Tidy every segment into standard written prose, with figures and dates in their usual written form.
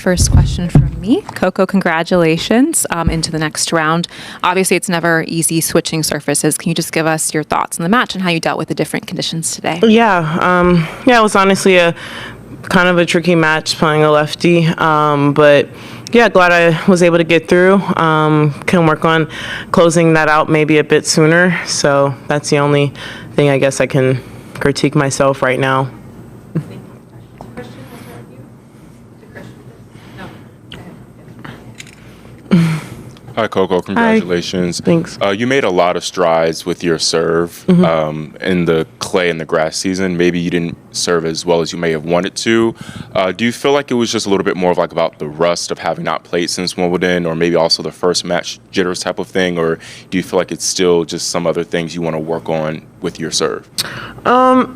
first question from me. Coco, congratulations into the next round. Obviously, it's never easy switching surfaces. Can you just give us your thoughts on the match and how you dealt with the different conditions today? Yeah, it was honestly a kind of a tricky match playing a lefty, but yeah, glad I was able to get through. Can work on closing that out maybe a bit sooner. So that's the only thing I guess I can critique myself right now. Hi, Coco. Congratulations. Hi. Thanks. You made a lot of strides with your serve in the clay and the grass season. Maybe you didn't serve as well as you may have wanted to. Do you feel like it was just a little bit more of like about the rust of having not played since Wimbledon, or maybe also the first match jitters type of thing, or do you feel like it's still just some other things you want to work on with your serve? I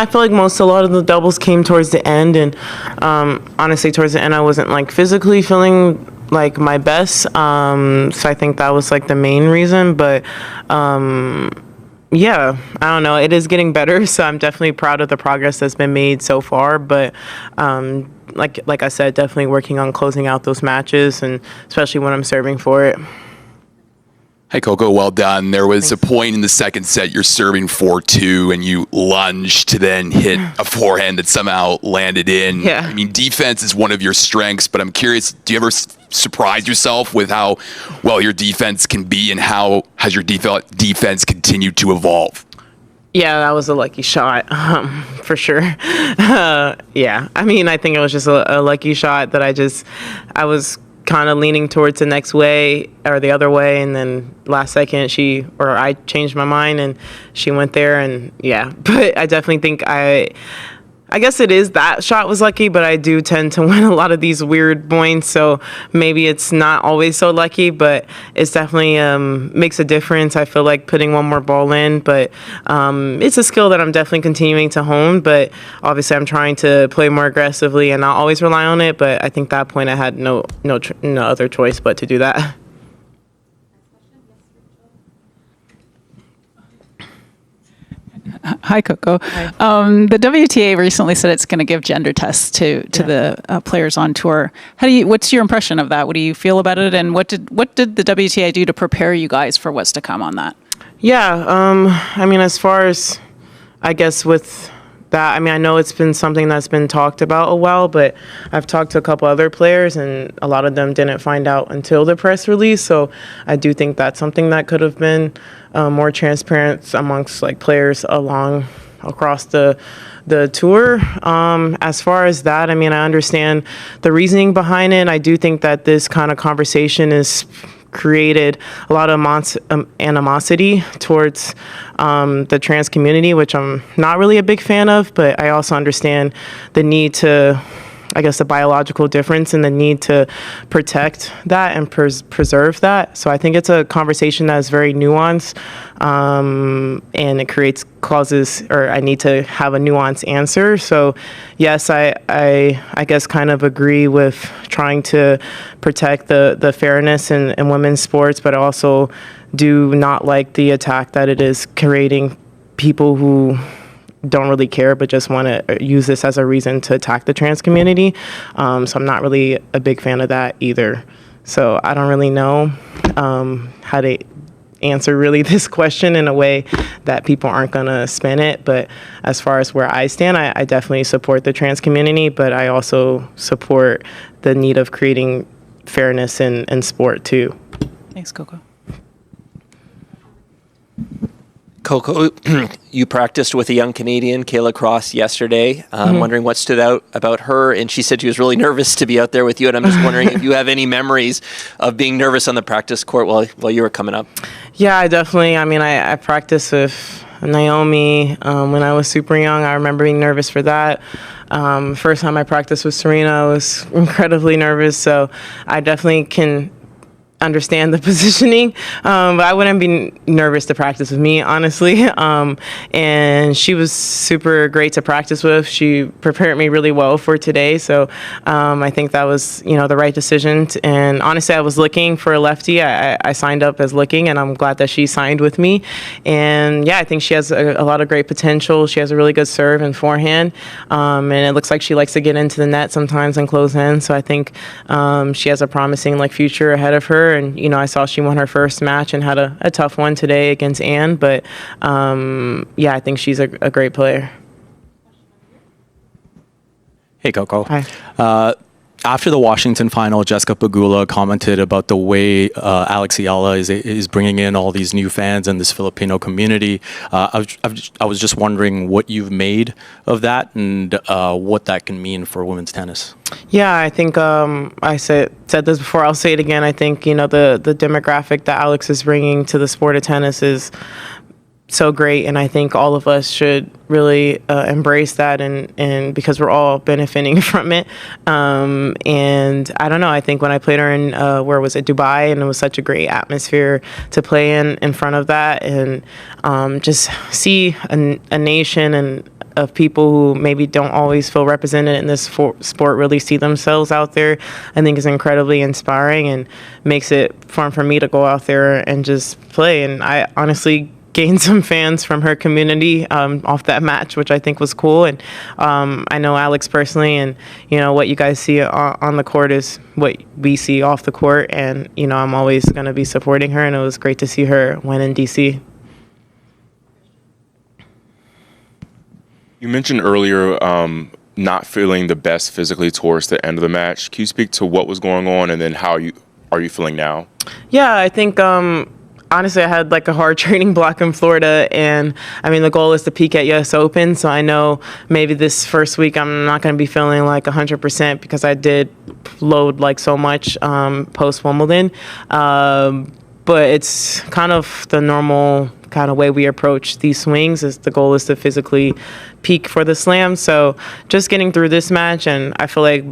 feel like a lot of the doubles came towards the end, and honestly, towards the end, I wasn't like physically feeling like my best. So I think that was like the main reason. But yeah, I don't know. It is getting better, so I'm definitely proud of the progress that's been made so far. But like I said, definitely working on closing out those matches, and especially when I'm serving for it. Hey, Coco, well done. There was a point in the second set you're serving 4-2 and you lunged to then hit a forehand that somehow landed in. Yeah. I mean, defense is one of your strengths, but I'm curious, do you ever surprise yourself with how well your defense can be, and how has your defense continued to evolve? Yeah, that was a lucky shot, for sure. Yeah, I think it was just a lucky shot that I was kind of leaning towards the next way or the other way, and then last second I changed my mind and she went there, and yeah. But I definitely think I guess it is that shot was lucky, but I do tend to win a lot of these weird points, so maybe it's not always so lucky, but it's definitely makes a difference. I feel like putting one more ball in, but it's a skill that I'm definitely continuing to hone, but obviously I'm trying to play more aggressively and not always rely on it, but I think that point I had no other choice but to do that. Hi, Coco. Hi. The WTA recently said it's going to give gender tests to the players on tour. What's your impression of that? What do you feel about it? And what did the WTA do to prepare you guys for what's to come on that? Yeah, as far as, I guess with that, I know it's been something that's been talked about a while, but I've talked to a couple other players and a lot of them didn't find out until the press release. So I do think that's something that could have been more transparent amongst like players across the tour. As far as that, I understand the reasoning behind it. I do think that this kind of conversation is created a lot of animosity towards the trans community, which I'm not really a big fan of, but I also understand the need to, I guess, the biological difference and the need to protect that and preserve that. So I think it's a conversation that is very nuanced, and it creates causes, or I need to have a nuanced answer. So yes, I guess kind of agree with trying to protect the fairness in women's sports, but I also do not like the attack that it is creating people who don't really care but just want to use this as a reason to attack the trans community. So I'm not really a big fan of that either. So I don't really know how to answer really this question in a way that people aren't going to spin it. But as far as where I stand, I definitely support the trans community, but I also support the need of creating fairness in sport too. Thanks, Coco. Coco, you practiced with a young Canadian, Kayla Cross, yesterday. I'm wondering what stood out about her, and she said she was really nervous to be out there with you, and I'm just wondering if you have any memories of being nervous on the practice court while you were coming up. Yeah, I definitely. I practiced with Naomi when I was super young. I remember being nervous for that. First time I practiced with Serena, I was incredibly nervous, so I definitely can understand the positioning, but I wouldn't be nervous to practice with me, honestly. And she was super great to practice with. She prepared me really well for today, so I think that was, the right decision. And honestly, I was looking for a lefty. I signed up as looking, and I'm glad that she signed with me. And yeah, I think she has a lot of great potential. She has a really good serve and forehand, and it looks like she likes to get into the net sometimes and close in. So I think she has a promising future ahead of her. And, I saw she won her first match and had a tough one today against Anne. But, yeah, I think she's a great player. Hey, Coco. Hi. After the Washington final, Jessica Pegula commented about the way Alex Eala is bringing in all these new fans and this Filipino community. I was just wondering what you've made of that and what that can mean for women's tennis. Yeah, I think I said this before. I'll say it again. I think the demographic that Alex is bringing to the sport of tennis is so great, and I think all of us should really embrace that, and because we're all benefiting from it. And I don't know, I think when I played her in where was it, Dubai, and it was such a great atmosphere to play in front of that, and just see a nation and of people who maybe don't always feel represented in this sport really see themselves out there, I think is incredibly inspiring and makes it fun for me to go out there and just play. And I honestly gained some fans from her community off that match, which I think was cool. And I know Alex personally, and what you guys see on the court is what we see off the court. And I'm always going to be supporting her, and it was great to see her win in DC. You mentioned earlier not feeling the best physically towards the end of the match. Can you speak to what was going on, and then how are you feeling now? Yeah, I think honestly, I had a hard training block in Florida, and the goal is to peak at US Open. So I know maybe this first week I'm not going to be feeling 100% because I did load so much post Wimbledon. But it's kind of the normal kind of way we approach these swings. Is the goal is to physically peak for the slam. So just getting through this match, and I feel like